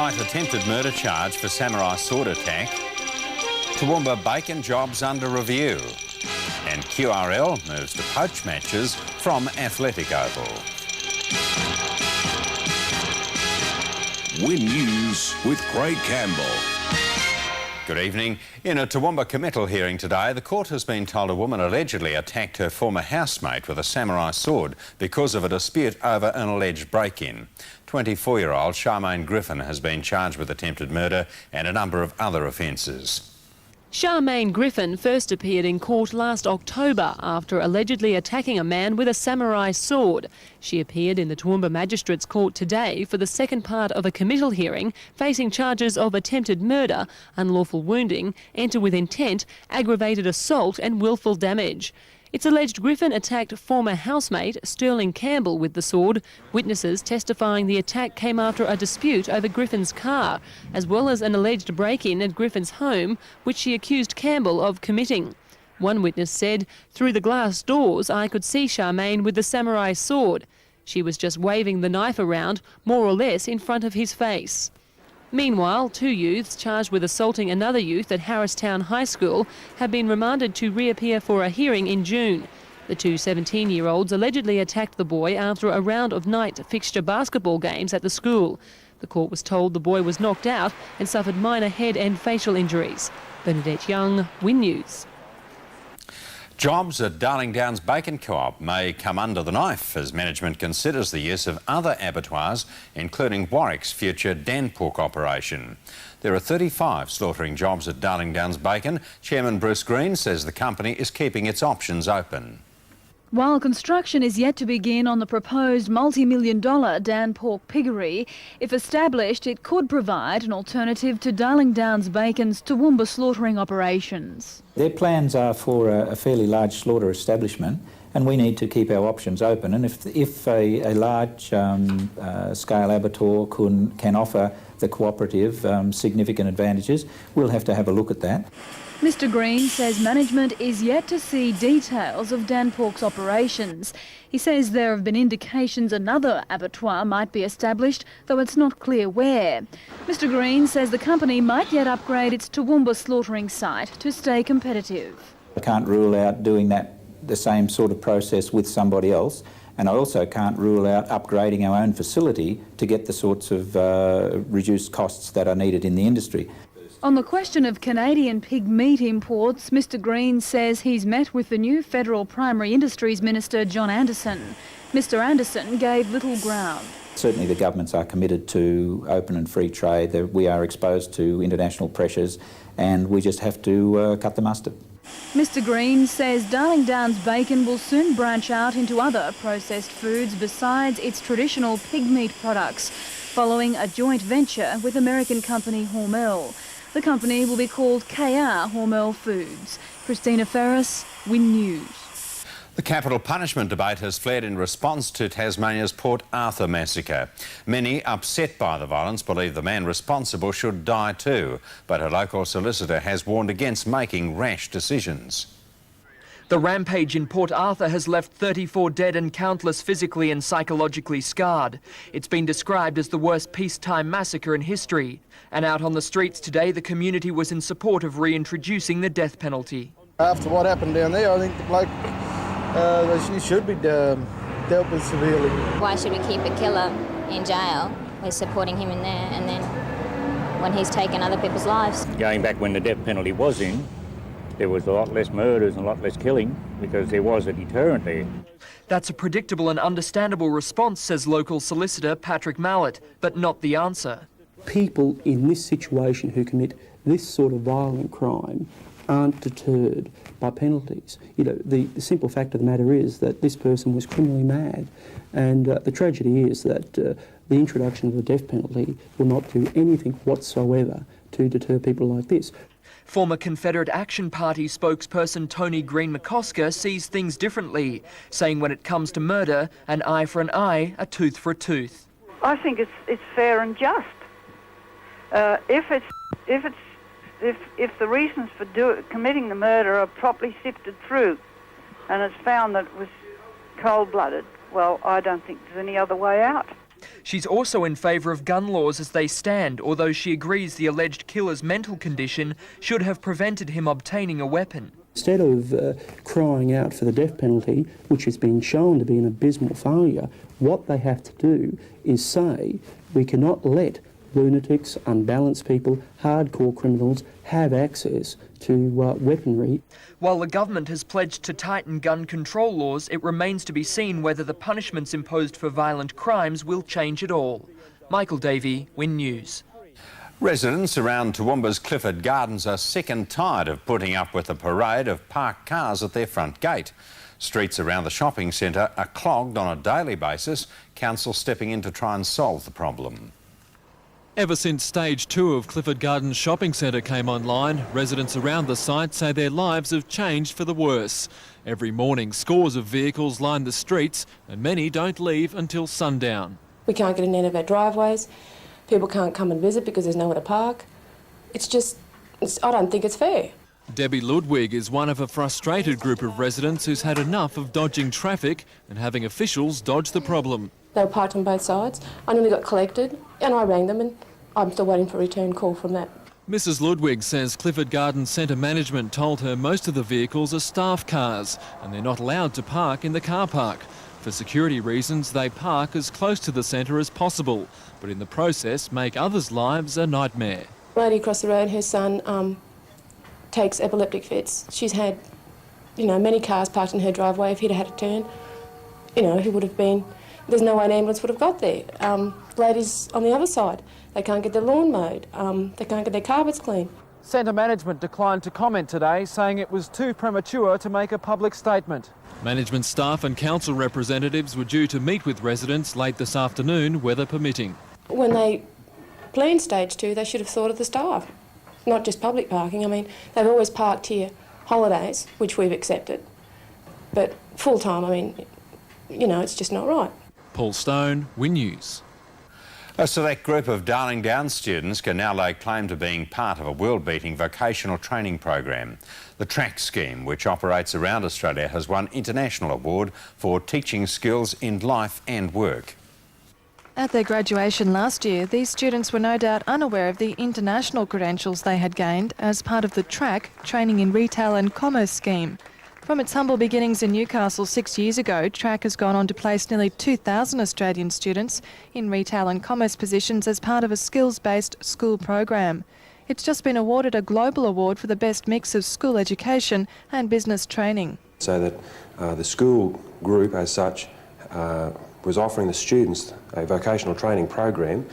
fight attempted murder charge for samurai sword attack. Toowoomba bacon jobs under review. And QRL moves to poach matches from Athletic Oval. Win News with Craig Campbell. Good evening. In a Toowoomba committal hearing today, the court has been told a woman allegedly attacked her former housemate with a samurai sword because of a dispute over an alleged break-in. 24-year-old Charmaine Griffin has been charged with attempted murder and a number of other offences. Charmaine Griffin first appeared in court last October after allegedly attacking a man with a samurai sword. She appeared in the Toowoomba Magistrates Court today for the second part of a committal hearing, facing charges of attempted murder, unlawful wounding, enter with intent, aggravated assault and willful damage. It's alleged Griffin attacked former housemate Sterling Campbell with the sword, witnesses testifying the attack came after a dispute over Griffin's car, as well as an alleged break-in at Griffin's home, which she accused Campbell of committing. One witness said, "Through the glass doors I could see Charmaine with the samurai sword. She was just waving the knife around, more or less in front of his face." Meanwhile, two youths charged with assaulting another youth at Harristown High School have been remanded to reappear for a hearing in June. The two 17-year-olds allegedly attacked the boy after a round of night fixture basketball games at the school. The court was told the boy was knocked out and suffered minor head and facial injuries. Bernadette Young, Win News. Jobs at Darling Downs Bacon Co-op may come under the knife as management considers the use of other abattoirs, including Warwick's future Danpork operation. There are 35 slaughtering jobs at Darling Downs Bacon. Chairman Bruce Green says the company is keeping its options open. While construction is yet to begin on the proposed multi-million-dollar Danpork piggery, if established, it could provide an alternative to Darling Downs Bacon's Toowoomba slaughtering operations. Their plans are for a fairly large slaughter establishment, and we need to keep our options open. And if a large scale abattoir can offer the cooperative significant advantages, we'll have to have a look at that. Mr Green says management is yet to see details of Danpork's operations. He says there have been indications another abattoir might be established, though it's not clear where. Mr Green says the company might yet upgrade its Toowoomba slaughtering site to stay competitive. I can't rule out doing the same sort of process with somebody else, and I also can't rule out upgrading our own facility to get the sorts of reduced costs that are needed in the industry. On the question of Canadian pig meat imports, Mr Green says he's met with the new Federal Primary Industries Minister, John Anderson. Mr Anderson gave little ground. Certainly the governments are committed to open and free trade. We are exposed to international pressures and we just have to cut the mustard. Mr Green says Darling Downs Bacon will soon branch out into other processed foods besides its traditional pig meat products, following a joint venture with American company Hormel. The company will be called KR Hormel Foods. Christina, Ferris, Win News. The capital punishment debate has flared in response to Tasmania's Port Arthur massacre. Many, upset by the violence, believe the man responsible should die too, but a local solicitor has warned against making rash decisions. The rampage in Port Arthur has left 34 dead and countless physically and psychologically scarred. It's been described as the worst peacetime massacre in history. And out on the streets today, the community was in support of reintroducing the death penalty. After what happened down there, I think the bloke he should be dealt with severely. Why should we keep a killer in jail? We're supporting him in there, and then when he's taken other people's lives. Going back when the death penalty was in, there was a lot less murders and a lot less killing because there was a deterrent there. That's a predictable and understandable response, says local solicitor Patrick Mallett, but not the answer. People in this situation who commit this sort of violent crime aren't deterred by penalties. You know, the simple fact of the matter is that this person was criminally mad, and the tragedy is that the introduction of the death penalty will not do anything whatsoever to deter people like this. Former Confederate Action Party spokesperson Tony Green-McCosker sees things differently, saying when it comes to murder, an eye for an eye, a tooth for a tooth. I think it's fair and just. If the reasons for committing the murder are properly sifted through, and it's found that it was cold-blooded, well, I don't think there's any other way out. She's also in favour of gun laws as they stand, although she agrees the alleged killer's mental condition should have prevented him obtaining a weapon. Instead of crying out for the death penalty, which has been shown to be an abysmal failure, what they have to do is say we cannot let lunatics, unbalanced people, hardcore criminals have access to weaponry. While the government has pledged to tighten gun control laws, it remains to be seen whether the punishments imposed for violent crimes will change at all. Michael Davey, Win News. Residents around Toowoomba's Clifford Gardens are sick and tired of putting up with a parade of parked cars at their front gate. Streets around the shopping centre are clogged on a daily basis, council stepping in to try and solve the problem. Ever since Stage 2 of Clifford Gardens Shopping Centre came online, residents around the site say their lives have changed for the worse. Every morning, scores of vehicles line the streets and many don't leave until sundown. We can't get in and out of our driveways. People can't come and visit because there's nowhere to park. I don't think it's fair. Debbie Ludwig is one of a frustrated group of residents who's had enough of dodging traffic and having officials dodge the problem. They were parked on both sides. I nearly got collected and I rang them and I'm still waiting for a return call from that. Mrs Ludwig says Clifford Gardens Centre management told her most of the vehicles are staff cars and they're not allowed to park in the car park. For security reasons, they park as close to the centre as possible, but in the process make others' lives a nightmare. Lady across the road, her son takes epileptic fits. She's had, many cars parked in her driveway. If he'd had a turn, he would have been... There's no way an ambulance would have got there. Ladies on the other side, they can't get their lawn mowed. They can't get their carpets cleaned. Centre management declined to comment today, saying it was too premature to make a public statement. Management staff and council representatives were due to meet with residents late this afternoon, weather permitting. When they planned Stage 2, they should have thought of the staff, not just public parking. I mean, they've always parked here holidays, which we've accepted, but full-time, it's just not right. Paul Stone, Win News. A select group of Darling Downs students can now lay claim to being part of a world-beating vocational training program. The TRACK scheme, which operates around Australia, has won international award for teaching skills in life and work. At their graduation last year, these students were no doubt unaware of the international credentials they had gained as part of the TRACK Training in Retail and Commerce scheme. From its humble beginnings in Newcastle 6 years ago, TRACK has gone on to place nearly 2,000 Australian students in retail and commerce positions as part of a skills-based school program. It's just been awarded a global award for the best mix of school education and business training. So that the school group as such was offering the students a vocational training program,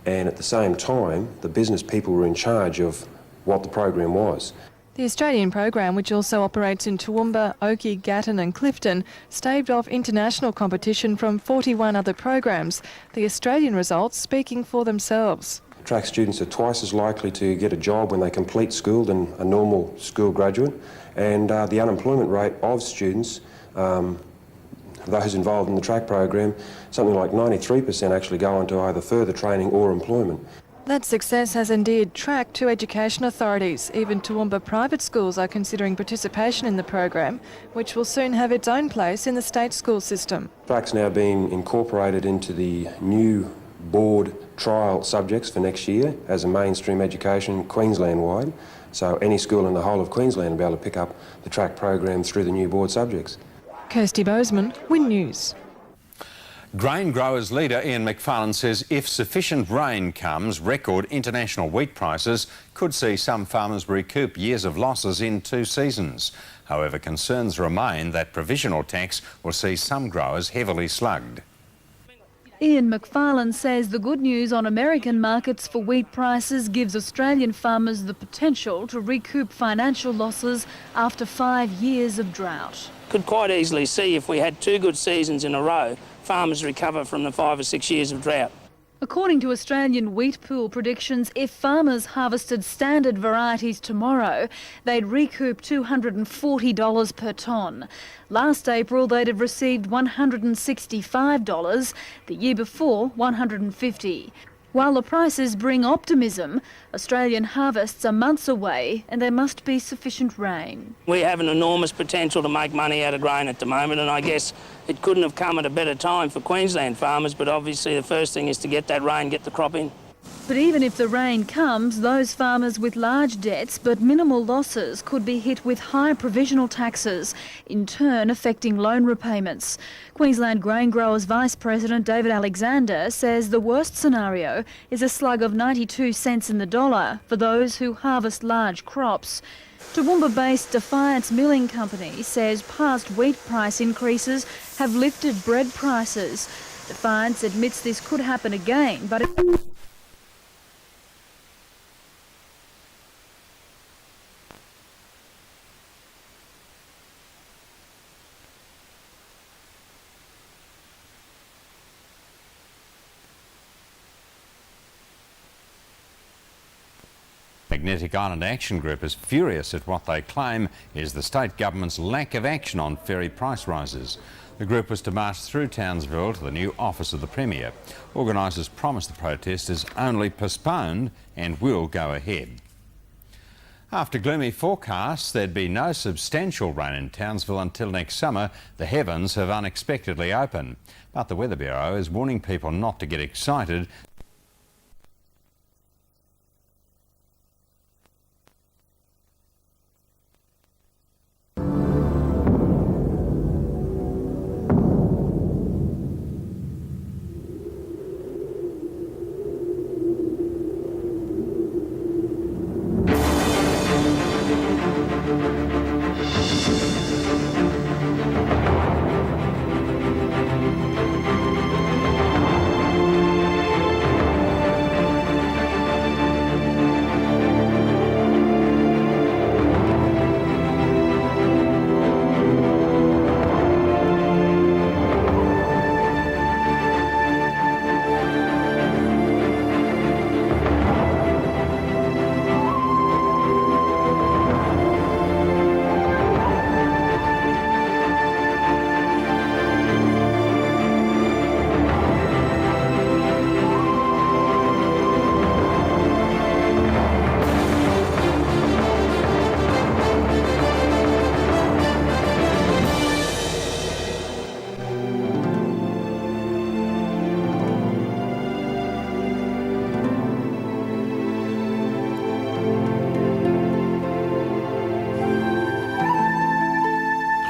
and at the same time the business people were in charge of what the program was. The Australian program, which also operates in Toowoomba, Oakey, Gatton and Clifton, staved off international competition from 41 other programs, the Australian results speaking for themselves. TRACK students are twice as likely to get a job when they complete school than a normal school graduate, and the unemployment rate of students, those involved in the TRACK program, something like 93% actually go on to either further training or employment. That success has endeared TRACK to education authorities. Even Toowoomba private schools are considering participation in the program, which will soon have its own place in the state school system. TRACK's now being incorporated into the new board trial subjects for next year as a mainstream education Queensland-wide. So any school in the whole of Queensland will be able to pick up the TRACK program through the new board subjects. Kirsty Bozeman, Win News. Grain growers leader Ian McFarlane says if sufficient rain comes, record international wheat prices could see some farmers recoup years of losses in 2 seasons. However, concerns remain that provisional tax will see some growers heavily slugged. Ian McFarlane says the good news on American markets for wheat prices gives Australian farmers the potential to recoup financial losses after 5 years of drought. Could quite easily see if we had 2 good seasons in a row, farmers recover from the 5 or 6 years of drought. According to Australian Wheat Pool predictions, if farmers harvested standard varieties tomorrow, they'd recoup $240 per tonne. Last April, they'd have received $165, the year before $150. While the prices bring optimism, Australian harvests are months away and there must be sufficient rain. We have an enormous potential to make money out of grain at the moment, and I guess it couldn't have come at a better time for Queensland farmers, but obviously the first thing is to get that rain, get the crop in. But even if the rain comes, those farmers with large debts but minimal losses could be hit with high provisional taxes, in turn affecting loan repayments. Queensland Grain Growers Vice President David Alexander says the worst scenario is a slug of 92 cents in the dollar for those who harvest large crops. Toowoomba-based Defiance Milling Company says past wheat price increases have lifted bread prices. Defiance admits this could happen again, but Magnetic Island Action Group is furious at what they claim is the state government's lack of action on ferry price rises. The group was to march through Townsville to the new office of the Premier. Organisers promised the protest is only postponed and will go ahead. After gloomy forecasts, there'd be no substantial rain in Townsville until next summer. The heavens have unexpectedly opened. But the Weather Bureau is warning people not to get excited.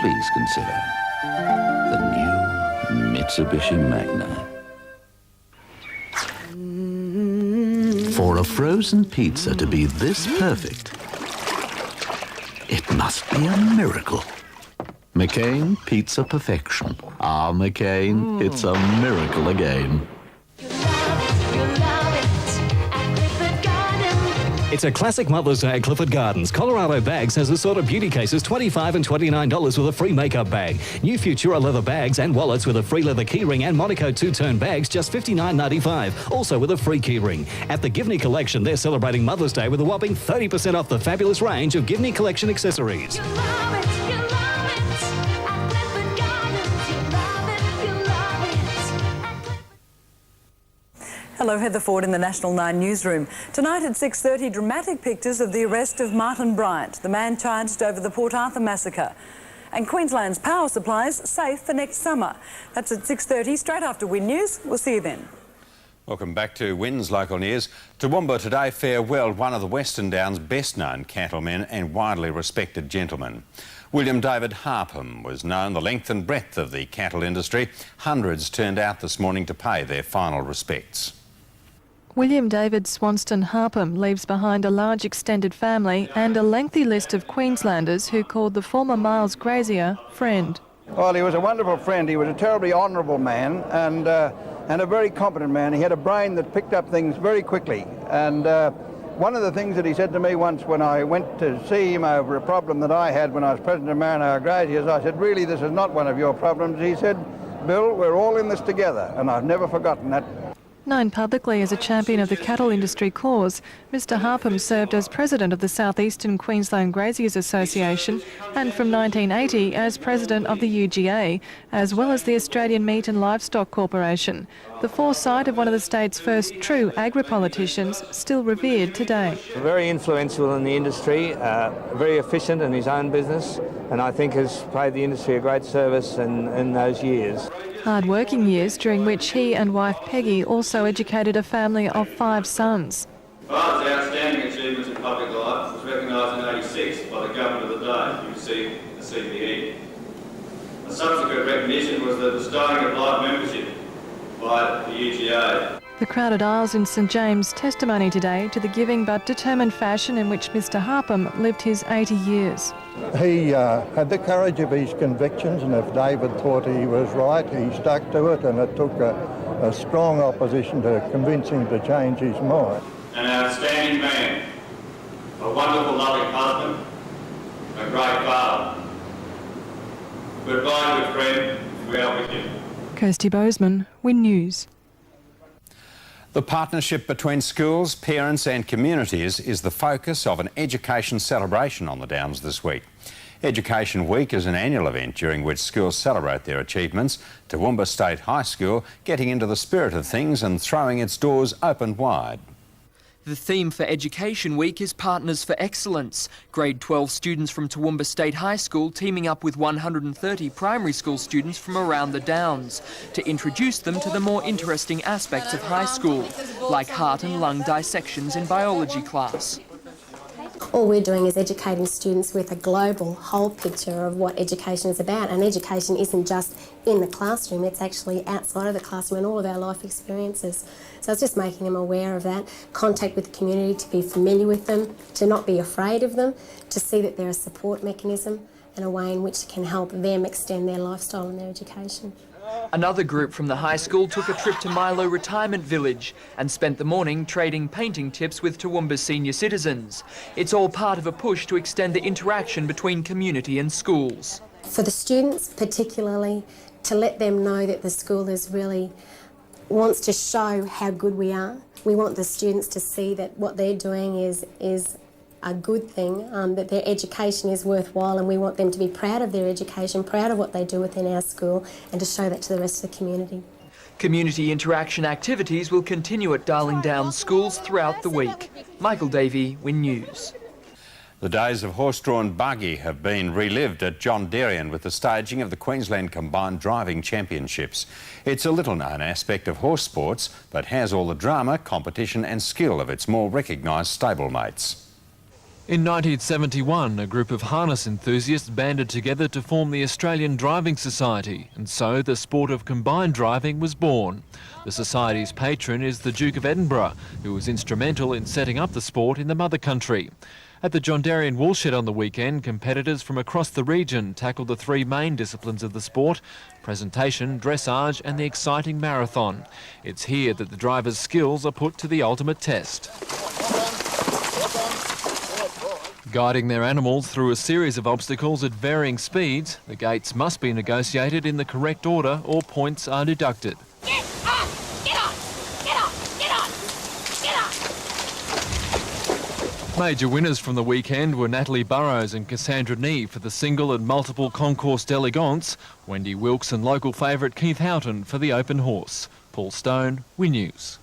Please consider the new Mitsubishi Magna. For a frozen pizza to be this perfect, it must be a miracle. McCain Pizza Perfection. Ah, McCain, it's a miracle again. It's a classic Mother's Day at Clifford Gardens. Colorado Bags has assorted beauty cases, $25 and $29 with a free makeup bag. New Futura leather bags and wallets with a free leather keyring and Monaco two-tone bags, just $59.95. Also with a free keyring. At the Givney Collection, they're celebrating Mother's Day with a whopping 30% off the fabulous range of Givney Collection accessories. Hello, Heather Ford in the National 9 newsroom. Tonight at 6:30, dramatic pictures of the arrest of Martin Bryant, the man charged over the Port Arthur massacre. And Queensland's power supplies safe for next summer. That's at 6:30, straight after Win News. We'll see you then. Welcome back to Win's Local News. Toowoomba today farewelled one of the Western Downs' best-known cattlemen and widely respected gentlemen. William David Harpham was known the length and breadth of the cattle industry. Hundreds turned out this morning to pay their final respects. William David Swanston Harpham leaves behind a large extended family and a lengthy list of Queenslanders who called the former Miles grazier friend. Well, he was a wonderful friend. He was a terribly honourable man and a very competent man. He had a brain that picked up things very quickly. And one of the things that he said to me once when I went to see him over a problem that I had when I was president of Marinara Graziers, I said, really, this is not one of your problems. He said, Bill, we're all in this together. And I've never forgotten that. Known publicly as a champion of the cattle industry cause, Mr Harpham served as president of the South Eastern Queensland Graziers Association and from 1980 as president of the UGA, as well as the Australian Meat and Livestock Corporation. the foresight of one of the state's first true agri-politicians still revered today. Very influential in the industry, very efficient in his own business, and I think has paid the industry a great service in those years. Hard-working years during which he and wife Peggy also educated a family of 5 sons. Father's outstanding achievements in public life was recognised in '86 by the government of the day, you received the CBE. A subsequent recognition was the bestowing of life membership by the UGA. The crowded aisles in St James testimony today to the giving but determined fashion in which Mr Harpham lived his 80 years. He had the courage of his convictions, and if David thought he was right, he stuck to it, and it took a strong opposition to convince him to change his mind. An outstanding man, a wonderful loving husband, a great father. Goodbye, good friend, we are with you. Kirsty Bozeman, Win News. The partnership between schools, parents and communities is the focus of an education celebration on the Downs this week. Education Week is an annual event during which schools celebrate their achievements. Toowoomba State High School getting into the spirit of things and throwing its doors open wide. The theme for Education Week is Partners for Excellence. Grade 12 students from Toowoomba State High School teaming up with 130 primary school students from around the Downs to introduce them to the more interesting aspects of high school, like heart and lung dissections in biology class. All we're doing is educating students with a global whole picture of what education is about, and education isn't just in the classroom, it's actually outside of the classroom and all of our life experiences. So it's just making them aware of that, contact with the community, to be familiar with them, to not be afraid of them, to see that they're a support mechanism and a way in which can help them extend their lifestyle and their education. Another group from the high school took a trip to Milo Retirement Village and spent the morning trading painting tips with Toowoomba's senior citizens. It's all part of a push to extend the interaction between community and schools. For the students particularly, to let them know that the school is really wants to show how good we are. We want the students to see that what they're doing is a good thing, that their education is worthwhile, and we want them to be proud of their education, proud of what they do within our school, and to show that to the rest of the community. Community interaction activities will continue at Darling Downs schools throughout the week. Michael Davey, Win News. The days of horse-drawn buggy have been relived at John Darien with the staging of the Queensland Combined Driving Championships. It's a little-known aspect of horse sports, but has all the drama, competition and skill of its more recognised stablemates. In 1971, a group of harness enthusiasts banded together to form the Australian Driving Society, and so the sport of combined driving was born. The Society's patron is the Duke of Edinburgh, who was instrumental in setting up the sport in the mother country. At the John Darien Woolshed on the weekend, competitors from across the region tackled the 3 main disciplines of the sport: presentation, dressage and the exciting marathon. It's here that the drivers' skills are put to the ultimate test. Guiding their animals through a series of obstacles at varying speeds, the gates must be negotiated in the correct order or points are deducted. Get up! Get up! Get up! Get up! Get up! Major winners from the weekend were Natalie Burrows and Cassandra Nee for the single and multiple concours d'elegance, Wendy Wilkes and local favourite Keith Houghton for the open horse. Paul Stone, Win News.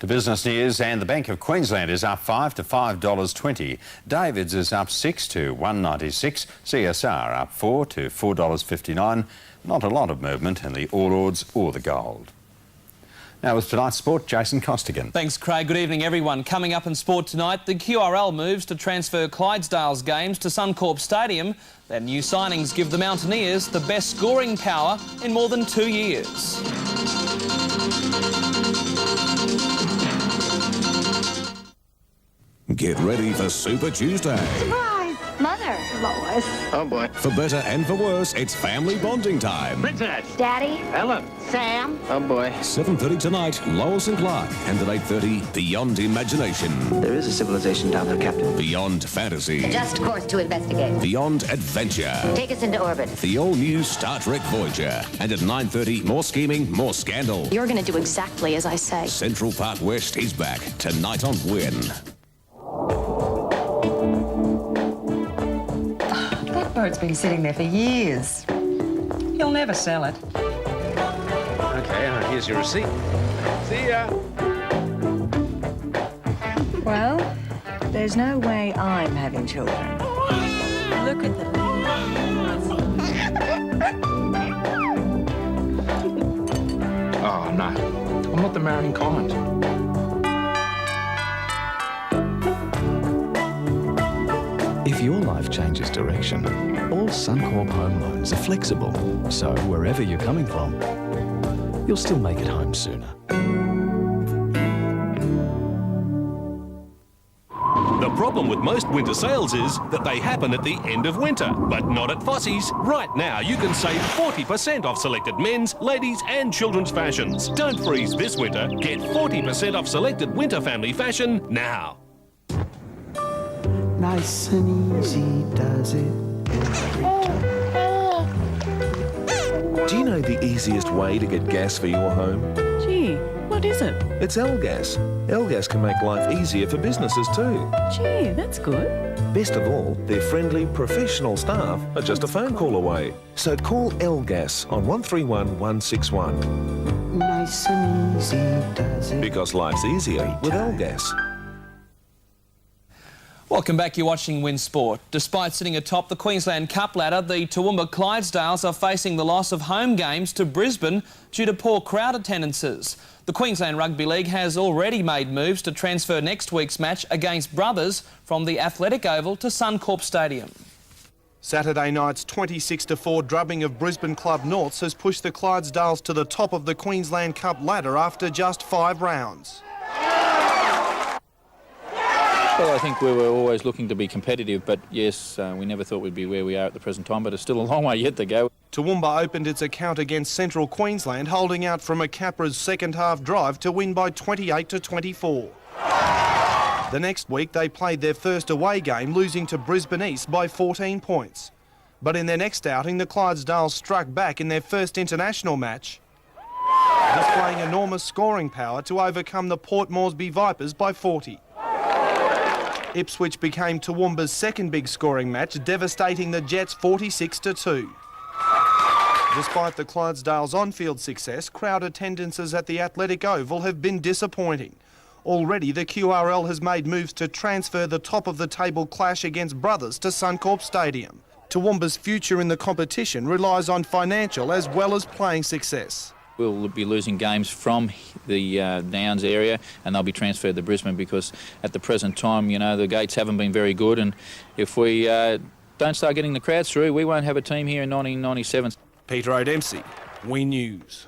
To business news, and the Bank of Queensland is up $5 to $5.20. David's is up $6 to $1.96. CSR up $4 to $4.59. Not a lot of movement in the All Ords or the gold. Now with tonight's sport, Jason Costigan. Thanks, Craig. Good evening, everyone. Coming up in sport tonight, the QRL moves to transfer Clydesdale's games to Suncorp Stadium. Their new signings give the Mountaineers the best scoring power in more than 2 years. Get ready for Super Tuesday. Surprise! Mother. Lois. Oh boy. For better and for worse, it's family bonding time. Princess. Daddy. Ellen. Sam. Oh boy. 7:30 tonight, Lois and Clark. And at 8:30, Beyond Imagination. There is a civilization down there, Captain. Beyond Fantasy. Just course to investigate. Beyond Adventure. Take us into orbit. The all-new Star Trek Voyager. And at 9:30, more scheming, more scandal. You're going to do exactly as I say. Central Park West is back tonight on Win. That boat's been sitting there for years. You'll never sell it. OK, here's your receipt. See ya. Well, there's no way I'm having children. Look at them. Oh, no. I'm not the marrying kind. If your life changes direction, all Suncorp home loans are flexible. So wherever you're coming from, you'll still make it home sooner. The problem with most winter sales is that they happen at the end of winter, but not at Fossey's. Right now, you can save 40% off selected men's, ladies' and children's fashions. Don't freeze this winter. Get 40% off selected winter family fashion now. Nice and easy does it every time. Do you know the easiest way to get gas for your home? Gee, what is it? It's L-Gas. L-Gas can make life easier for businesses too. Gee, that's good. Best of all, their friendly, professional staff are just a phone call away. So call L-Gas on 131 161. Nice and easy does it. Because life's easier with L-Gas. Welcome back, you're watching Win Sport. Despite sitting atop the Queensland Cup ladder, the Toowoomba Clydesdales are facing the loss of home games to Brisbane due to poor crowd attendances. The Queensland Rugby League has already made moves to transfer next week's match against Brothers from the Athletic Oval to Suncorp Stadium. Saturday night's 26-4 drubbing of Brisbane Club Norths has pushed the Clydesdales to the top of the Queensland Cup ladder after just 5 rounds. Well, I think we were always looking to be competitive, but yes, we never thought we'd be where we are at the present time, but it's still a long way yet to go. Toowoomba opened its account against Central Queensland, holding out from a Capra's second-half drive to win by 28-24. The next week, they played their first away game, losing to Brisbane East by 14 points. But in their next outing, the Clydesdales struck back in their first international match, displaying enormous scoring power to overcome the Port Moresby Vipers by 40. Ipswich became Toowoomba's second big scoring match, devastating the Jets 46-2. Despite the Clydesdales' on-field success, crowd attendances at the Athletic Oval have been disappointing. Already, the QRL has made moves to transfer the top-of-the-table clash against Brothers to Suncorp Stadium. Toowoomba's future in the competition relies on financial as well as playing success. We'll be losing games from the Downs area and they'll be transferred to Brisbane because at the present time, you know, the gates haven't been very good, and if we don't start getting the crowds through, we won't have a team here in 1997. Peter O'Dempsey, WE News.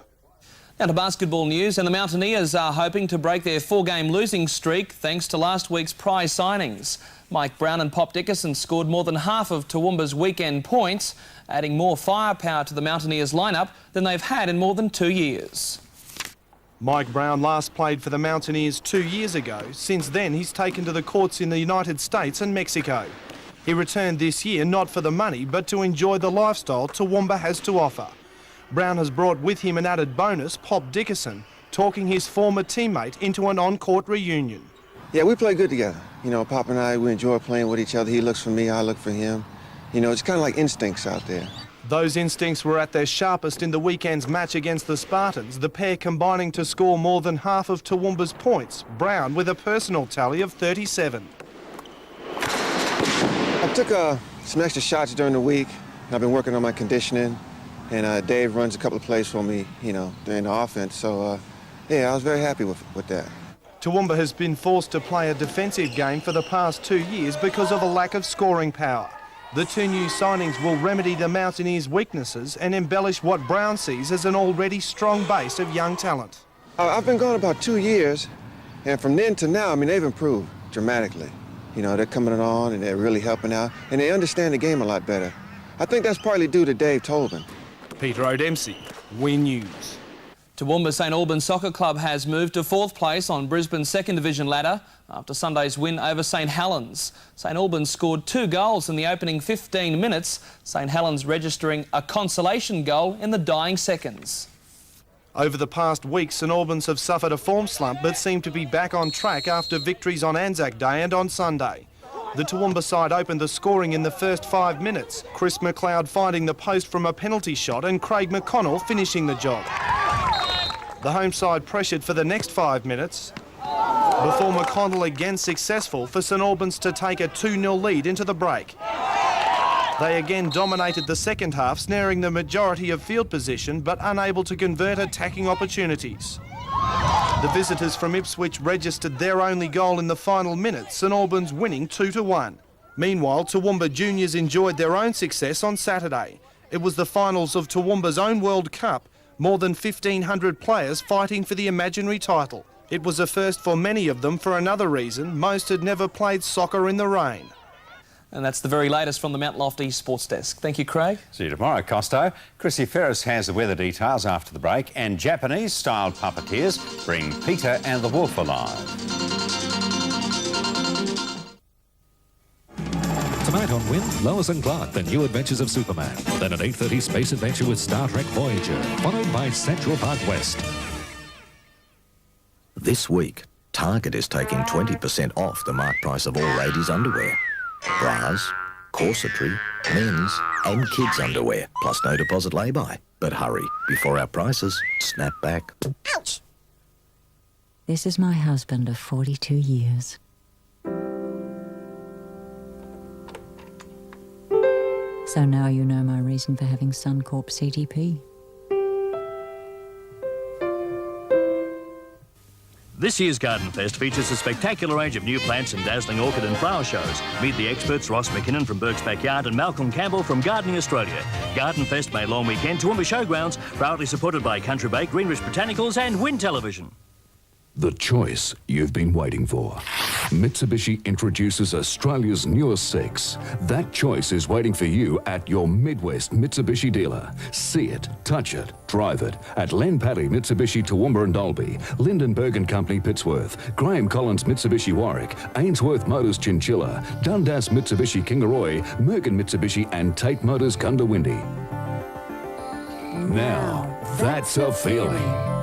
Now to basketball news, and the Mountaineers are hoping to break their 4-game losing streak thanks to last week's prize signings. Mike Brown and Pop Dickerson scored more than half of Toowoomba's weekend points, adding more firepower to the Mountaineers lineup than they've had in more than 2 years. Mike Brown last played for the Mountaineers 2 years ago. Since then, he's taken to the courts in the United States and Mexico. He returned this year not for the money, but to enjoy the lifestyle Toowoomba has to offer. Brown has brought with him an added bonus, Pop Dickerson, talking his former teammate into an on-court reunion. Yeah, we play good together. You know, Pop and I, we enjoy playing with each other. He looks for me, I look for him. You know, it's kind of like instincts out there. Those instincts were at their sharpest in the weekend's match against the Spartans, the pair combining to score more than half of Toowoomba's points, Brown with a personal tally of 37. I took some extra shots during the week. I've been working on my conditioning, and Dave runs a couple of plays for me, you know, during the offense. So, yeah, I was very happy with that. Toowoomba has been forced to play a defensive game for the past 2 years because of a lack of scoring power. The 2 new signings will remedy the Mountaineers' weaknesses and embellish what Brown sees as an already strong base of young talent. I've been gone about 2 years, and from then to now, I mean, they've improved dramatically. You know, they're coming on and they're really helping out, and they understand the game a lot better. I think that's partly due to Dave Tobin. Peter O'Dempsey, WE News. Toowoomba St Albans Soccer Club has moved to 4th place on Brisbane's 2nd Division ladder after Sunday's win over St Helens. St Albans scored 2 goals in the opening 15 minutes, St Helens registering a consolation goal in the dying seconds. Over the past week, St Albans have suffered a form slump but seem to be back on track after victories on Anzac Day and on Sunday. The Toowoomba side opened the scoring in the first 5 minutes, Chris McLeod finding the post from a penalty shot and Craig McConnell finishing the job. The home side pressured for the next 5 minutes before McConnell again successful for St Albans to take a 2-0 lead into the break. They again dominated the second half, snaring the majority of field position but unable to convert attacking opportunities. The visitors from Ipswich registered their only goal in the final minute, St Albans winning 2-1. Meanwhile, Toowoomba juniors enjoyed their own success on Saturday. It was the finals of Toowoomba's own World Cup, more than 1,500 players fighting for the imaginary title. It was a first for many of them for another reason. Most had never played soccer in the rain. And that's the very latest from the Mount Lofty Sports Desk. Thank you, Craig. See you tomorrow, Costo. Chrissy Ferris has the weather details after the break, and Japanese-styled puppeteers bring Peter and the Wolf alive. Tonight on Win, Lois and Clark, The New Adventures of Superman. Then at 8:30, Space Adventure with Star Trek Voyager, followed by Central Park West. This week, Target is taking 20% off the marked price of all ladies' underwear. Bras, corsetry, men's and kids' underwear, plus no deposit lay-by. But hurry, before our prices snap back. Ouch! This is my husband of 42 years. So now you know my reason for having Suncorp CTP. This year's Garden Fest features a spectacular range of new plants and dazzling orchid and flower shows. Meet the experts Ross McKinnon from Burke's Backyard and Malcolm Campbell from Gardening Australia. Garden Fest May long weekend, Toowoomba Showgrounds, proudly supported by Country Bake, Greenrich Botanicals and Win Television. The choice you've been waiting for. Mitsubishi introduces Australia's newest 6. That choice is waiting for you at your Midwest Mitsubishi dealer. See it, touch it, drive it at Len Paddy Mitsubishi Toowoomba and Dalby, Lindenberg and Company Pittsworth, Graham Collins Mitsubishi Warwick, Ainsworth Motors Chinchilla, Dundas Mitsubishi Kingaroy, Mergen Mitsubishi and Tate Motors Gundawindi. Now, that's a feeling.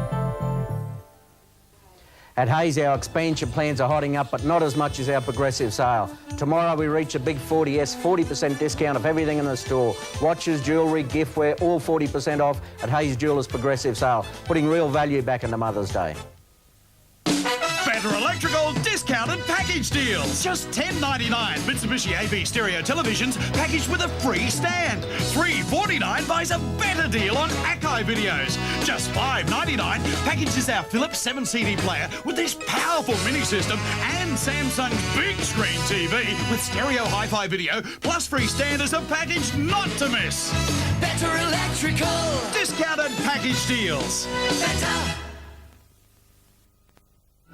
At Hayes, our expansion plans are hotting up, but not as much as our progressive sale. Tomorrow we reach a big 40S, 40% discount of everything in the store. Watches, jewellery, giftware, all 40% off at Hayes Jewellers Progressive Sale, putting real value back into Mother's Day. Better Electrical discounted package deals. Just $10.99 Mitsubishi AB stereo televisions packaged with a free stand. $3.49 buys a better deal on Akai videos. Just $5.99 packages our Philips 7 CD player with this powerful mini system and Samsung's big screen TV with stereo hi-fi video plus free stand as a package not to miss. Better Electrical discounted package deals. Better.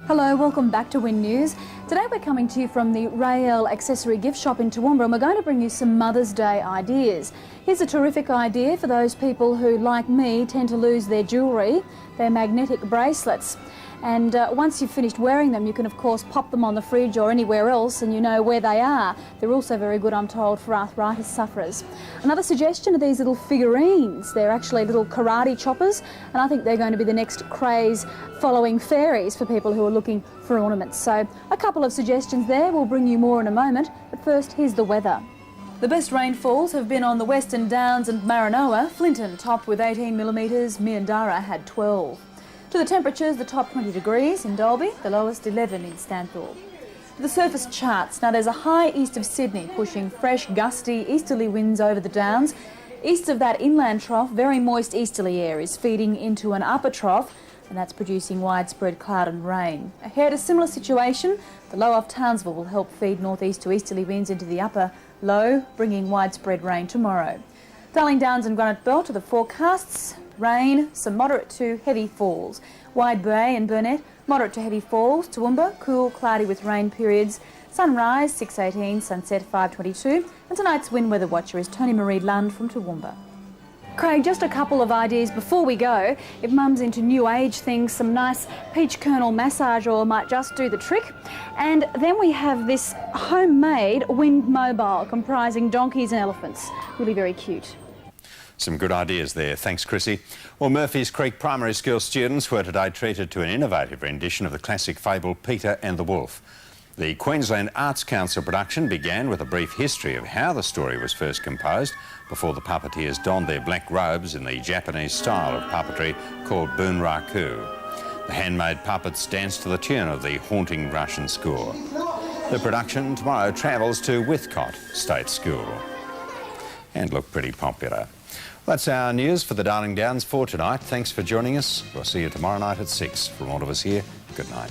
Hello, welcome back to Win News. Today we're coming to you from the Rael Accessory Gift Shop in Toowoomba and we're going to bring you some Mother's Day ideas. Here's a terrific idea for those people who, like me, tend to lose their jewellery. They're magnetic bracelets. And once you've finished wearing them, you can of course pop them on the fridge or anywhere else and you know where they are. They're also very good, I'm told, for arthritis sufferers. Another suggestion are these little figurines. They're actually little karate choppers and I think they're going to be the next craze following fairies for people who are looking for ornaments. So a couple of suggestions there. We'll bring you more in a moment, but first here's the weather. The best rainfalls have been on the Western Downs and Maranoa. Flinton topped with 18 millimetres, Meandara had 12. To the temperatures, the top 20 degrees in Dalby, the lowest 11 in Stanthorpe. To the surface charts, now there's a high east of Sydney pushing fresh, gusty easterly winds over the Downs. East of that inland trough, very moist easterly air is feeding into an upper trough and that's producing widespread cloud and rain. Ahead, a similar situation. The low off Townsville will help feed northeast to easterly winds into the upper low, bringing widespread rain tomorrow. Darling Downs and Granite Belt are the forecasts. Rain, some moderate to heavy falls. Wide Bay and Burnett, moderate to heavy falls. Toowoomba, cool, cloudy with rain periods. Sunrise 6:18, sunset 5:22. And tonight's wind weather watcher is Tony Marie Lund from Toowoomba. Craig, just a couple of ideas before we go. If mum's into new age things, some nice peach kernel massage oil might just do the trick. And then we have this homemade wind mobile comprising donkeys and elephants. Really very cute. Some good ideas there. Thanks, Chrissy. Well, Murphy's Creek Primary School students were today treated to an innovative rendition of the classic fable Peter and the Wolf. The Queensland Arts Council production began with a brief history of how the story was first composed before the puppeteers donned their black robes in the Japanese style of puppetry called bunraku. The handmade puppets danced to the tune of the haunting Russian score. The production tomorrow travels to Withcott State School and looked pretty popular. That's our news for the Darling Downs for tonight. Thanks for joining us. We'll see you tomorrow night at 6. From all of us here, good night.